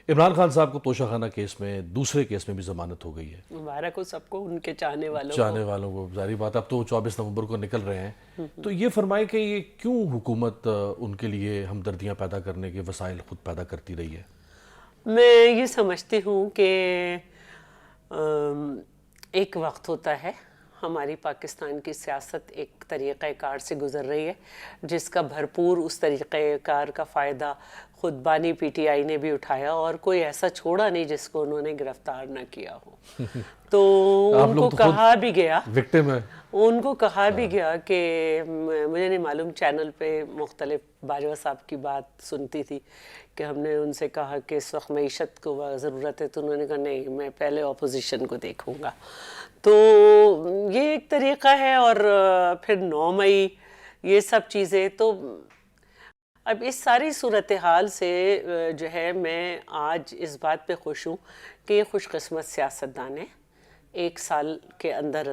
عمران خان صاحب کو توشہ خانہ کیس میں دوسرے کیس میں بھی ضمانت ہو گئی ہے. مبارک ہو سب کو، ان کے چاہنے والوں کو. ظاہری بات اب تو 24 نومبر کو نکل رہے ہیں. تو یہ فرمائیں کہ یہ کیوں حکومت ان کے لیے ہمدردیاں پیدا کرنے کے وسائل خود پیدا کرتی رہی ہے؟ میں یہ سمجھتی ہوں کہ ایک وقت ہوتا ہے، ہماری پاکستان کی سیاست ایک طریقہ کار سے گزر رہی ہے جس کا بھرپور اس طریقہ کار کا فائدہ خود بانی پی ٹی آئی نے بھی اٹھایا، اور کوئی ایسا چھوڑا نہیں جس کو انہوں نے گرفتار نہ کیا ہو. تو ان کو کہا بھی گیا وکٹم ہے، ان کو کہا بھی گیا کہ مجھے نہیں معلوم، چینل پہ مختلف باجوہ صاحب کی بات سنتی تھی کہ ہم نے ان سے کہا کہ اس وقت معیشت کو ضرورت ہے، تو انہوں نے کہا نہیں، میں پہلے اپوزیشن کو دیکھوں گا. تو یہ ایک طریقہ ہے. اور پھر 9 مئی یہ سب چیزیں. تو اب اس ساری صورتحال سے جو ہے میں آج اس بات پہ خوش ہوں کہ یہ خوش قسمت سیاستدان ہیں، 1 سال کے اندر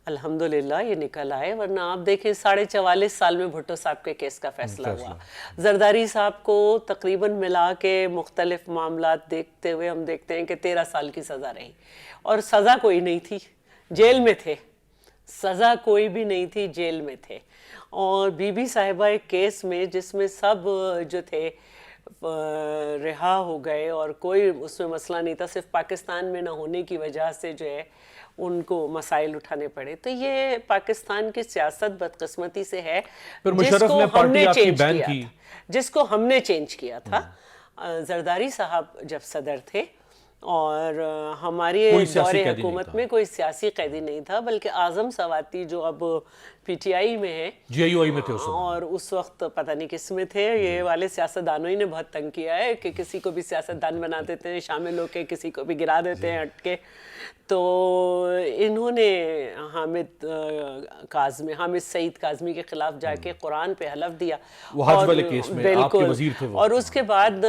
الحمدللہ یہ نکل آئے. ورنہ آپ دیکھیں 44.5 سال میں بھٹو صاحب کے کیس کا فیصلہ ہوا. زرداری صاحب کو تقریباً ملا کے مختلف معاملات دیکھتے ہوئے ہم دیکھتے ہیں کہ 13 سال کی سزا رہی، اور سزا کوئی نہیں تھی، جیل میں تھے. سزا کوئی بھی نہیں تھی، جیل میں تھے. اور بی بی صاحبہ ایک کیس میں جس میں سب جو تھے رہا ہو گئے اور کوئی اس میں مسئلہ نہیں تھا، صرف پاکستان میں نہ ہونے کی وجہ سے جو ہے ان کو مسائل اٹھانے پڑے. تو یہ پاکستان کی سیاست بدقسمتی سے ہے جس کو ہم نے چینج کیا تھا. زرداری صاحب جب صدر تھے اور ہماری دور حکومت میں کوئی سیاسی قیدی نہیں تھا، بلکہ اعظم سواتی جو اب پی ٹی آئی میں ہیں، جی آئی او میں تھے اور اس وقت پتہ نہیں کس میں تھے. یہ والے سیاستدانوں ہی نے بہت تنگ کیا ہے کہ کسی کو بھی سیاستدان بنا دیتے ہیں شامل ہو کے، کسی کو بھی گرا دیتے ہیں ہٹ کے. تو انہوں نے حامد سعید کاظمی کے خلاف جا کے قرآن پہ حلف دیا، وہ حج والے کیس میں آپ کے وزیر تھے وہ. اور اس کے بعد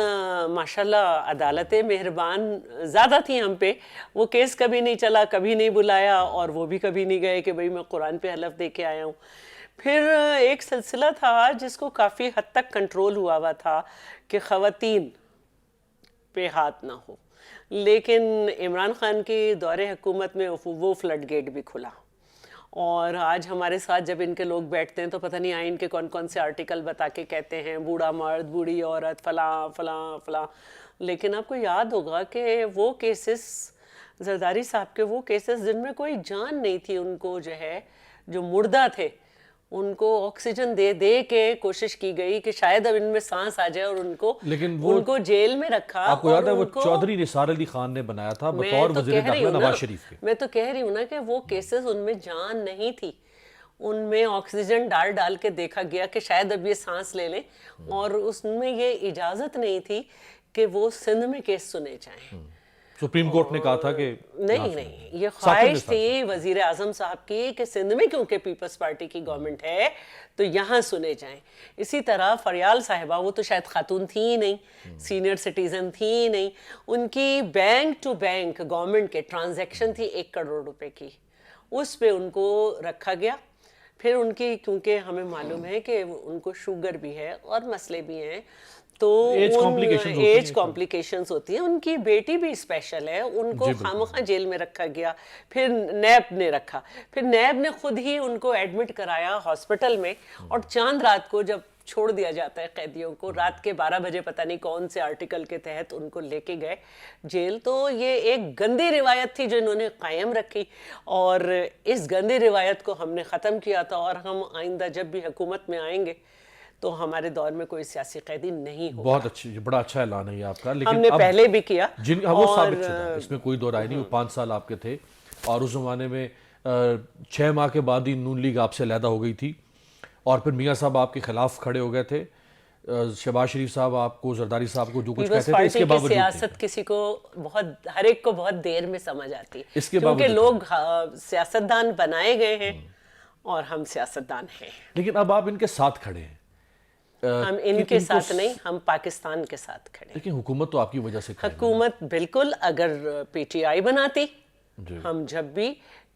ماشاءاللہ عدالتیں مہربان زیادہ تھیں ہم پہ. وہ کیس کبھی نہیں چلا، کبھی نہیں بلایا، اور وہ بھی کبھی نہیں گئے کہ بھئی میں قرآن پہ حلف دے کے آیا ہوں. پھر ایک سلسلہ تھا جس کو کافی حد تک کنٹرول ہوا تھا کہ خواتین پہ ہاتھ نہ ہو، لیکن عمران خان کی دور حکومت میں وہ فلڈ گیٹ بھی کھلا. اور آج ہمارے ساتھ جب ان کے لوگ بیٹھتے ہیں تو پتہ نہیں آئین کے کون کون سے آرٹیکل بتا کے کہتے ہیں بوڑھا مرد، بوڑھی عورت، فلاں فلاں فلاں. لیکن آپ کو یاد ہوگا کہ وہ کیسز زرداری صاحب کے، وہ کیسز جن میں کوئی جان نہیں تھی، ان کو جو ہے جو مردہ تھے ان کو آکسیجن دے دے کے کوشش کی گئی کہ شاید اب ان میں سانس آ جائے، اور ان کو جیل میں رکھا. آپ کو یاد ہے وہ چودھری نثار علی خان نے بنایا تھا بطور وزیر داخلہ نواز شریف کے. میں تو کہہ رہی ہوں نا کہ وہ کیسز ان میں جان نہیں تھی، ان میں آکسیجن ڈال کے دیکھا گیا کہ شاید اب یہ سانس لے لیں، اور اس میں یہ اجازت نہیں تھی کہ وہ سندھ میں کیس سنے جائیں. سپریم کورٹ نے کہا تھا کہ نہیں، یہ خواہش تھی وزیر اعظم صاحب کی کہ سندھ میں کیونکہ پیپلز پارٹی کی گورنمنٹ ہے تو یہاں سنے جائیں. اسی طرح فریال صاحبہ، وہ تو شاید خاتون تھی ہی نہیں، سینئر سٹیزن تھی ہی نہیں، ان کی بینک ٹو بینک گورنمنٹ کے ٹرانزیکشن تھی 1 کروڑ روپے کی، اس پہ ان کو رکھا گیا. پھر ان کی، کیونکہ ہمیں معلوم ہے کہ ان کو شوگر بھی ہے اور مسئلے بھی ہیں، تو ایج کمپلیکیشنز ہوتی ہیں. ان کی بیٹی بھی اسپیشل ہے، ان کو خامخواہ جیل میں رکھا گیا. پھر نیب نے رکھا، پھر نیب نے خود ہی ان کو ایڈمٹ کرایا ہاسپٹل میں، اور چاند رات کو جب چھوڑ دیا جاتا ہے قیدیوں کو، رات کے 12 بجے پتہ نہیں کون سے آرٹیکل کے تحت ان کو لے کے گئے جیل. تو یہ ایک گندی روایت تھی جو انہوں نے قائم رکھی، اور اس گندی روایت کو ہم نے ختم کیا تھا. اور ہم آئندہ جب بھی حکومت میں آئیں گے تو ہمارے دور میں کوئی سیاسی قیدی نہیں ہوگا. بہت اچھی، بڑا اچھا اعلان ہے یہ آپ کا. لیکن ہم نے پہلے بھی کیا، وہ ثابت شدہ، اس میں کوئی دو رائے نہیں. وہ 5 سال آپ کے تھے، اور اس زمانے میں 6 ماہ کے بعد ہی نون لیگ آپ سے علیحدہ ہو گئی تھی، اور پھر میاں صاحب آپ کے خلاف کھڑے ہو گئے تھے. شہباز شریف صاحب آپ کو، زرداری صاحب کو جو کچھ کہتے تھے، اس کے باوجود سیاست کسی کو بہت، ہر ایک کو بہت دیر میں سمجھ آتی ہے، کیونکہ لوگ سیاستدان بنائے گئے ہیں اور ہم سیاستدان ہیں. لیکن اب آپ ان کے ساتھ کھڑے ہیں. ہم ان کے ساتھ نہیں، ہم پاکستان کے ساتھ کھڑے ہیں. لیکن حکومت تو آپ کی وجہ سے کھڑے ہیں. حکومت بالکل، اگر پی ٹی آئی بناتی، ہم جب بھی